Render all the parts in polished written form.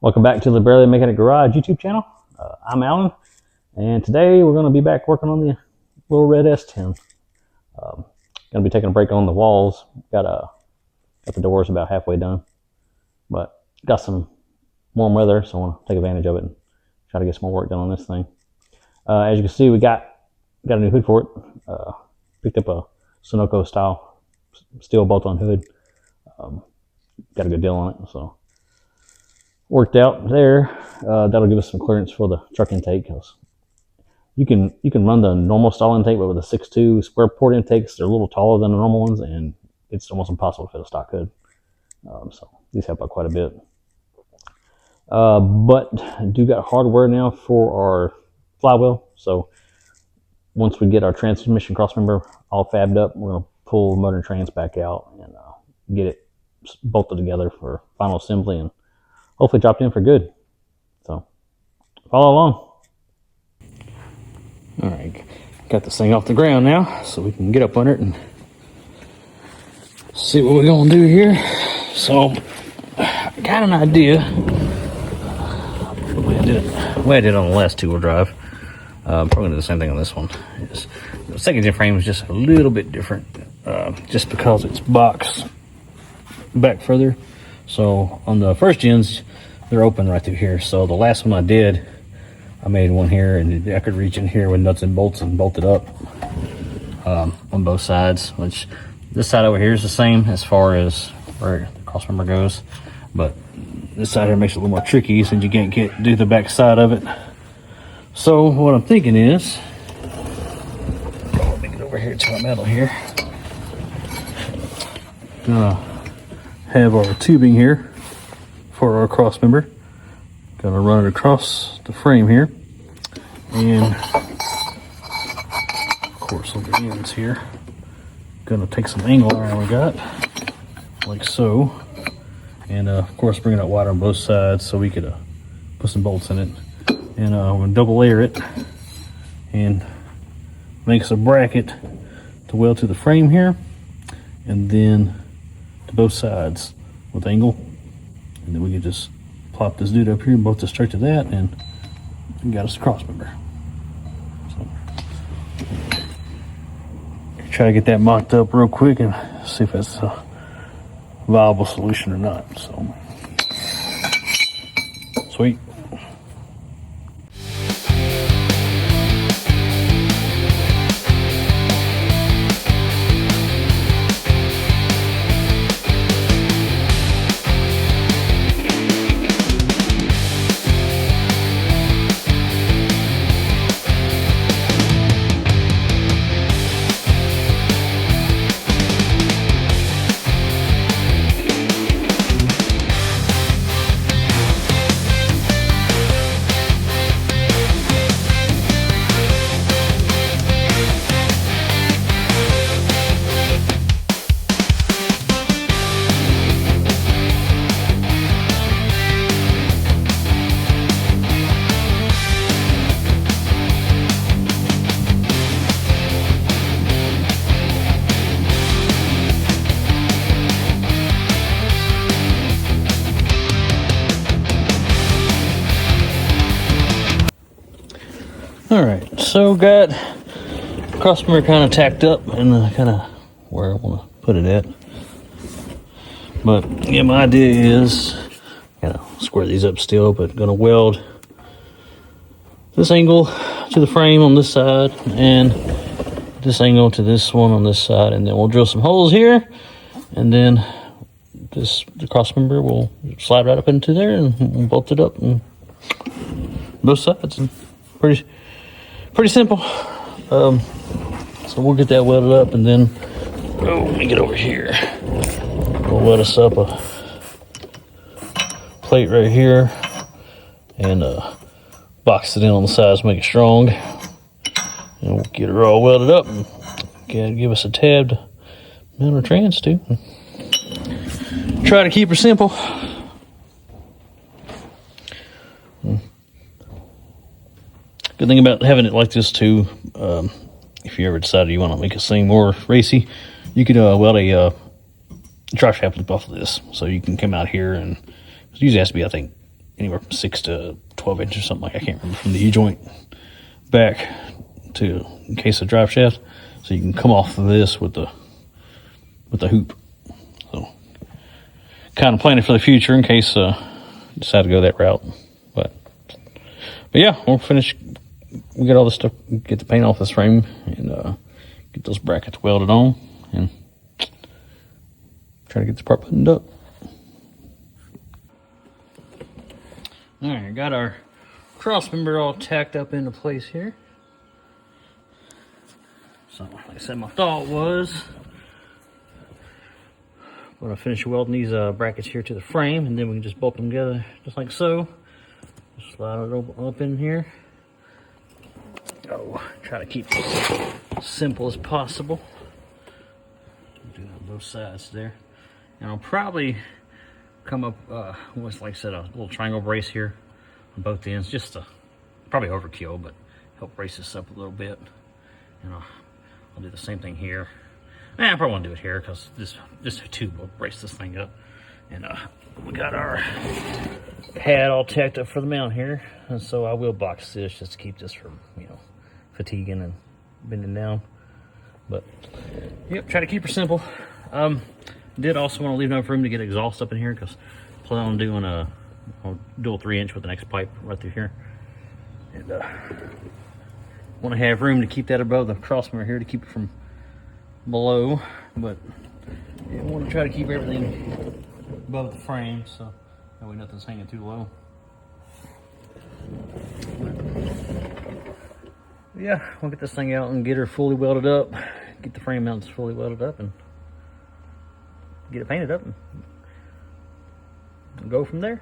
Welcome back to the Barely Making It Garage YouTube channel. I'm Alan, and today we're going to be back working on the little red S10. Going to be taking a break on the walls. Got the doors about halfway done, but got some warm weather, so I want to take advantage of it and try to get some more work done on this thing. As you can see, we got a new hood for it. Picked up a Sunoco style steel bolt-on hood. Got a good deal on it, so worked out there. That'll give us some clearance for the truck intake, because you can run the normal style intake, but with a 6.2 square port intakes, they're a little taller than the normal ones, and it's almost impossible to fit a stock hood. So these help out quite a bit. But I do got hardware now for our flywheel. So once we get our transmission crossmember all fabbed up, we're gonna pull the motor and trans back out and get it bolted together for final assembly and hopefully dropped in for good. So follow along. All right, got this thing off the ground now, so we can get up under it and see what we're gonna do here. So I got an idea. The way I did on the last two-wheel drive. Probably gonna do the same thing on this one. The second gen frame is just a little bit different, just because it's boxed back further. So on the first gens, they're open right through here. So the last one I did, I made one here, and I could reach in here with nuts and bolts and bolt it up on both sides. Which this side over here is the same as far as where the crossmember goes, but this side here makes it a little more tricky since you can't do the back side of it. So what I'm thinking is, let me get over here to my metal here. Gonna have our tubing here for our crossmember. Gonna run it across the frame here, and of course on the ends here, gonna take some angle iron we got, like so, and of course bring it out wider on both sides so we could put some bolts in it. And we're gonna double layer it and make us a bracket to weld to the frame here, and then to both sides with angle, and then we can just plop this dude up here and bolt it straight to that, and we got us a crossmember. So try to get that mocked up real quick and see if that's a viable solution or not. So sweet. All right, so got crossmember kind of tacked up and kind of where I want to put it at. But yeah, my idea is square these up still, but gonna weld this angle to the frame on this side and this angle to this one on this side, and then we'll drill some holes here, and then the crossmember will slide right up into there, and we'll bolt it up on both sides. And pretty simple. So we'll get that welded up, and then let me get over here. We'll weld us up a plate right here and box it in on the sides, make it strong, and we'll get her all welded up and give us a tab to mount our trans to. Try to keep her simple. Good thing about having it like this too, if you ever decided you want to make this thing more racy, you could weld a drive shaft loop off of this, so you can come out here, and it usually has to be, I think, anywhere from 6 to 12 inches or something, like I can't remember, from the U-joint back to in case of drive shaft, so you can come off of this with the hoop. So kind of planning for the future in case decide to go that route. But yeah, we'll finish. We get all this stuff, get the paint off this frame, and get those brackets welded on, and try to get this part buttoned up. All right, got our cross member all tacked up into place here. So, like I said, my thought was I'm gonna finish welding these brackets here to the frame, and then we can just bolt them together just like so. Just slide it up in here. Oh, try to keep it as simple as possible. Do it on both sides there. And I'll probably come up with, like I said, a little triangle brace here on both ends, just to probably overkill, but help brace this up a little bit. And I'll do the same thing here. I probably want to do it here because this tube will brace this thing up. And we got our pad all tacked up for the mount here, and so I will box this just to keep this from, you know, fatiguing and bending down. But yep, try to keep her simple. Did also want to leave enough room to get exhaust up in here, because I plan on doing a dual 3-inch with the next pipe right through here, and want to have room to keep that above the crossmember here to keep it from below, but I want to try to keep everything above the frame so that way nothing's hanging too low. Yeah, we'll get this thing out and get her fully welded up, get the frame mounts fully welded up, and get it painted up, and go from there.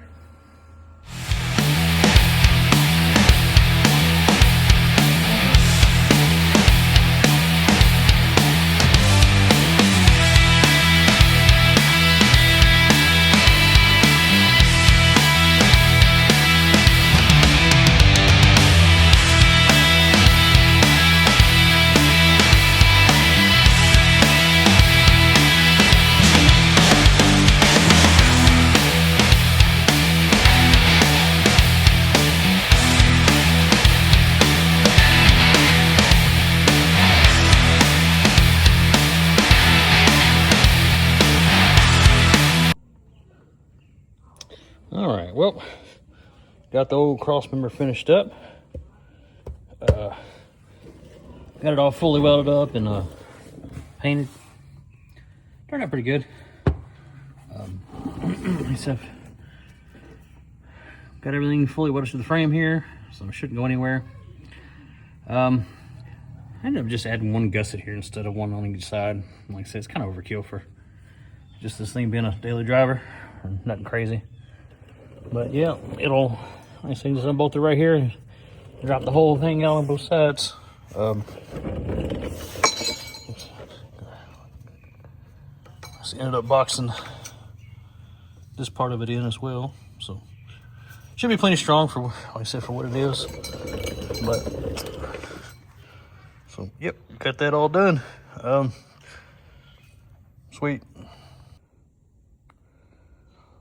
All right, well, got the old cross member finished up. Got it all fully welded up and painted. Turned out pretty good. Except got everything fully welded to the frame here, so it shouldn't go anywhere. I ended up just adding one gusset here instead of one on each side. Like I said, it's kind of overkill for just this thing being a daily driver, or nothing crazy. But yeah, it'll, like I say, just unbolt it right here and drop the whole thing out on both sides. Just ended up boxing this part of it in as well, so should be plenty strong for, like I said, for what it is. But so yep, got that all done. Sweet.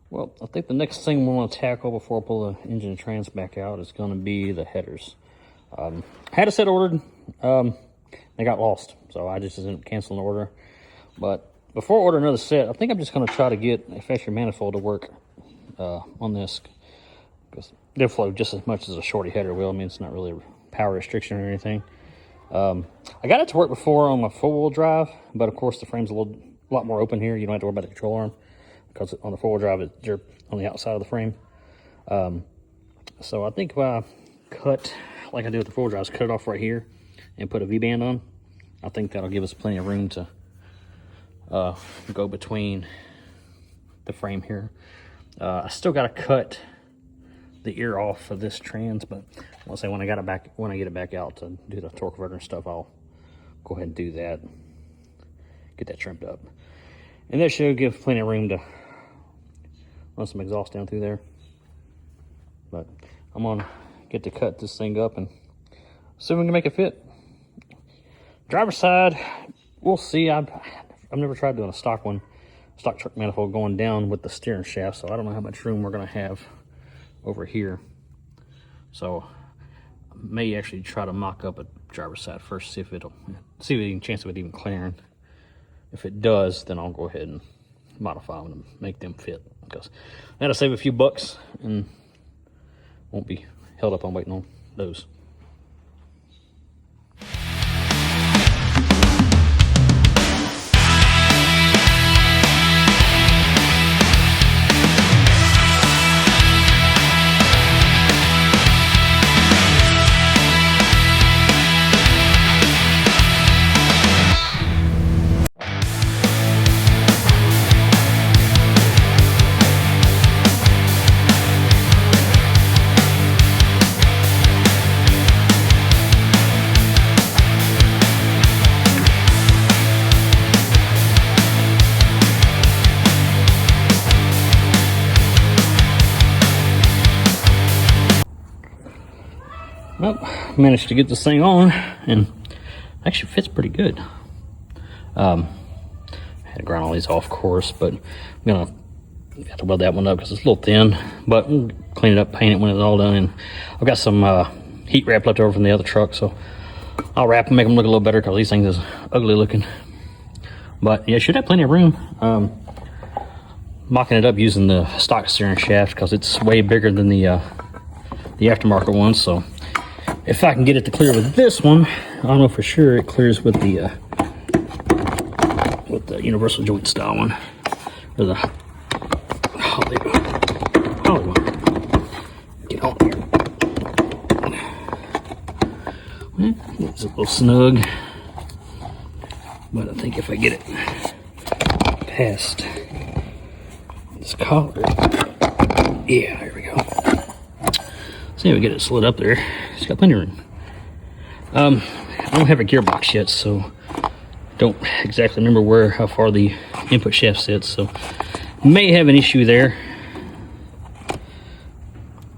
Well, I think the next thing we want to tackle before I pull the engine and trans back out is going to be the headers. Had a set ordered. They got lost, so I just ended up canceling the order. But before I order another set, I think I'm just going to try to get a fascia manifold to work on this, because they'll flow just as much as a shorty header will. I mean, it's not really a power restriction or anything. I got it to work before on my 4-wheel drive, but of course the frame's a lot more open here. You don't have to worry about the control arm, because on the 4-wheel drive, you're on the outside of the frame. So I think if I cut, like I did with the 4-wheel drive, cut it off right here and put a V-band on, I think that'll give us plenty of room to go between the frame here. I still got to cut the ear off of this trans, but let's say when I get it back out to do the torque converter and stuff, I'll go ahead and do that, get that trimmed up, and that should give plenty of room to run some exhaust down through there. But I'm gonna get to cut this thing up and see if we can make it fit. Driver's side, we'll see. I've never tried doing a stock truck manifold going down with the steering shaft, so I don't know how much room we're gonna have over here. So I may actually try to mock up a driver's side first, see if it any chance of it even clearing. If it does, then I'll go ahead and modify them and make them fit, because that'll save a few bucks and won't be held up on waiting on those. Well, managed to get this thing on, and actually fits pretty good. I had to grind all these off, of course, but I'm gonna have to weld that one up because it's a little thin. But we'll clean it up, paint it when it's all done. And I've got some heat wrap left over from the other truck, so I'll wrap them, make them look a little better, because these things is ugly looking. But yeah, should have plenty of room. Mocking it up using the stock steering shaft because it's way bigger than the aftermarket one. So if I can get it to clear with this one, I don't know for sure it clears with the universal joint style one, or the Holly one. Get on here. It's a little snug, but I think if I get it past this collar, yeah, there we go. See if we get it slid up there. It's got plenty of room. I don't have a gearbox yet, so don't exactly remember how far the input shaft sits, so may have an issue there,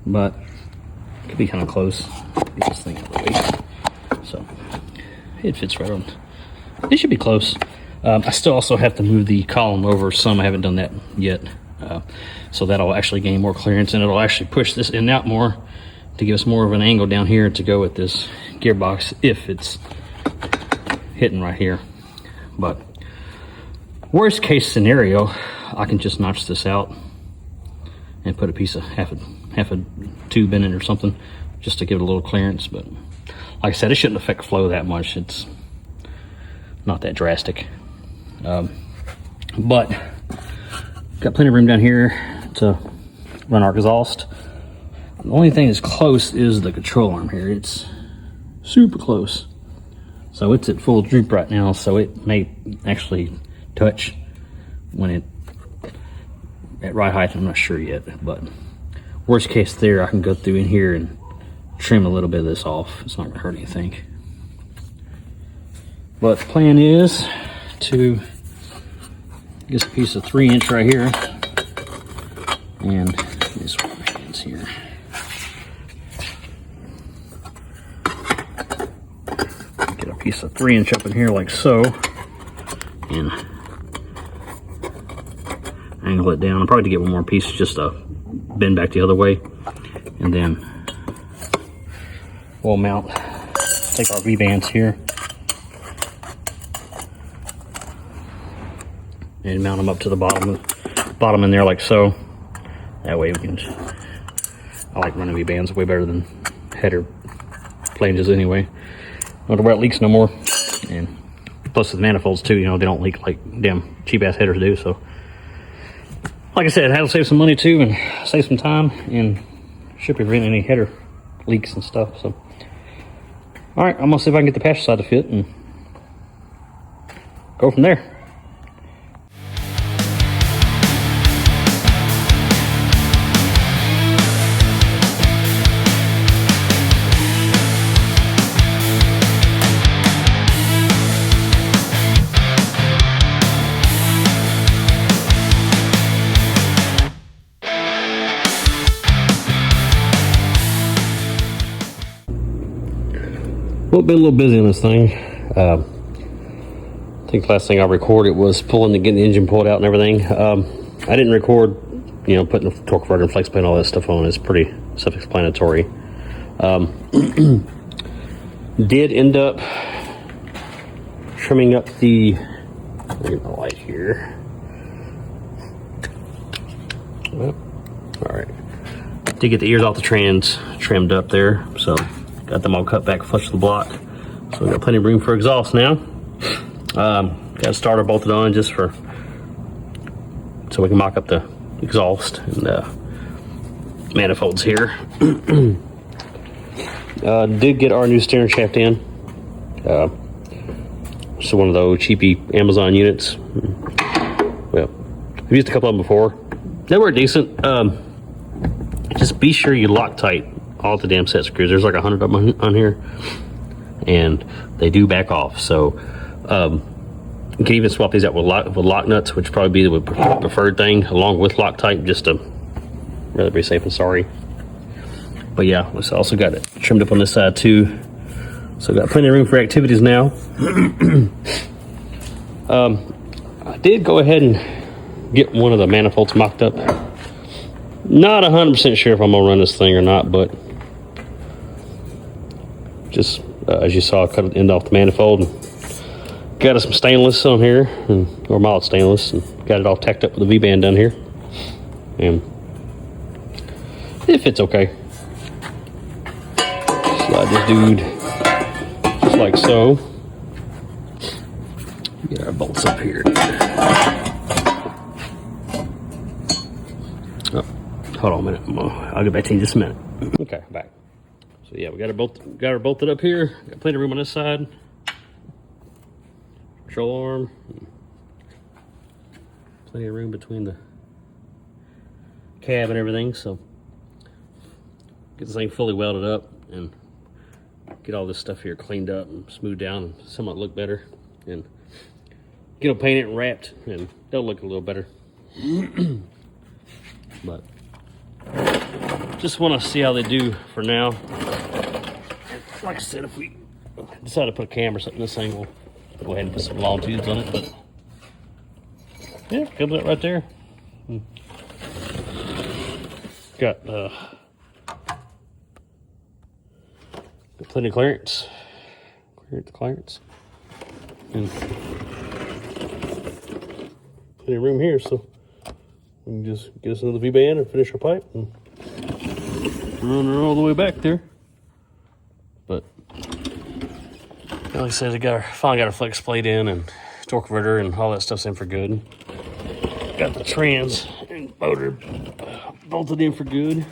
but it could be kind of close. Get this thing out of the way. So it fits right on. It should be close. I still also have to move the column over some. I haven't done that yet, so that'll actually gain more clearance, and it'll actually push this in and out more to give us more of an angle down here to go with this gearbox if it's hitting right here. But worst case scenario, I can just notch this out and put a piece of half a tube in it or something just to give it a little clearance. But like I said, it shouldn't affect flow that much. It's not that drastic. But got plenty of room down here to run our exhaust. The only thing that's close is the control arm here. It's super close. So it's at full droop right now, so it may actually touch when it at right height. I'm not sure yet, but worst case there, I can go through in here and trim a little bit of this off. It's not gonna hurt anything. But the plan is to get a piece of 3" right here, and this one hands here. Get a piece of 3" up in here like so, and angle it down. I'll probably get one more piece just to bend back the other way, and then we'll mount, take our V-bands here and mount them up to the bottom in there like so. That way we can, I like running V-bands way better than header flanges anyway. Don't have to worry about leaks no more. And plus the manifolds too, you know, they don't leak like damn cheap ass headers do. So like I said, that'll save some money too and save some time, and should prevent any header leaks and stuff. So all right, I'm gonna see if I can get the passenger side to fit and go from there. Well, been a little busy on this thing. I think the last thing I recorded was getting the engine pulled out and everything. I didn't record you know, putting the torque converter and flex plate and all that stuff on is pretty self-explanatory. Did end up trimming up the, let me get my light here. Well, all right. Did get the ears off the trans trimmed up there, so got them all cut back flush with the block. So we got plenty of room for exhaust now. Got a starter bolted on just for, so we can mock up the exhaust and manifolds here. Did get our new steering shaft in. So one of those cheapy Amazon units. Well, I've used a couple of them before. They were decent. Just be sure you Loctite all the damn set screws. There's like 100 of them on here, and they do back off. So you can even swap these out with lock nuts, which would probably be the preferred thing, along with Loctite, just to rather be safe than sorry. But yeah, we also got it trimmed up on this side too. So got plenty of room for activities now. I did go ahead and get one of the manifolds mocked up. Not 100% sure if I'm gonna run this thing or not, but just as you saw, I cut the end off the manifold. Got us some stainless on here, or mild stainless, and got it all tacked up with a V-band down here. And it fits okay. Slide this dude just like so. Get our bolts up here. Oh, hold on a minute. I'll get back to you in just a minute. Okay, back. So yeah, we got her bolted up here. Got plenty of room on this side. Control arm. Plenty of room between the cab and everything. So get this thing fully welded up and get all this stuff here cleaned up and smoothed down and somewhat look better, and get them painted and wrapped, and they'll look a little better. But just want to see how they do for now. And like I said, if we decide to put a cam or something in this thing, we'll go ahead and put some long tubes on it. But yeah, comes up right there. Got plenty of clearance. Clearance. And plenty of room here, so we can just get us another V-band and finish our pipe and run her all the way back there. But like I said, finally got our flex plate in and torque converter and all that stuff's in for good. Got the trans and motor bolted in for good.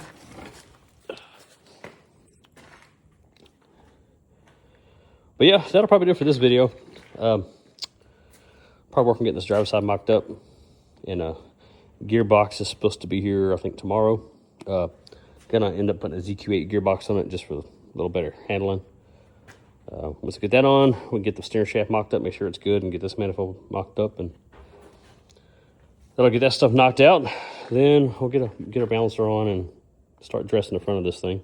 But yeah, that'll probably do it for this video. Probably working on getting this driver's side mocked up. And gearbox is supposed to be here, I think, tomorrow. Gonna end up putting a ZQ8 gearbox on it just for a little better handling. Once we get that on, we can get the steering shaft mocked up, make sure it's good, and get this manifold mocked up, and that'll get that stuff knocked out. Then we'll get our balancer on and start dressing the front of this thing.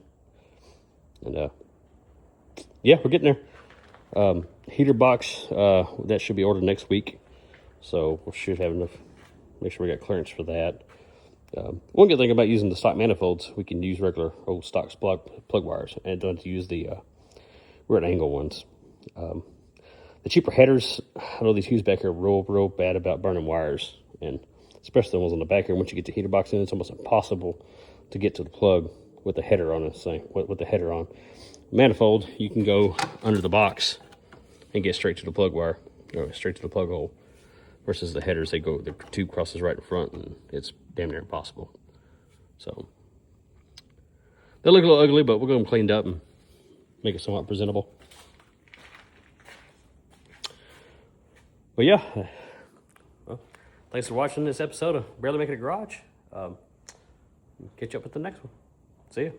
And yeah, we're getting there. Heater box, that should be ordered next week, so we should have enough. Make sure we got clearance for that. One good thing about using the stock manifolds, we can use regular old stock plug wires and don't have to use the we're at angle ones. The cheaper headers, I know these Hughes back here are real bad about burning wires, and especially the ones on the back here. Once you get the heater box in, it's almost impossible to get to the plug with the header on this thing. With the header on manifold, you can go under the box and get straight to the plug wire, or straight to the plug hole. Versus the headers, the tube crosses right in front, and it's damn near impossible. So they look a little ugly, but we'll get them cleaned up and make it somewhat presentable. But yeah, well, thanks for watching this episode of Barely Making a Garage. Catch you up with the next one. See ya.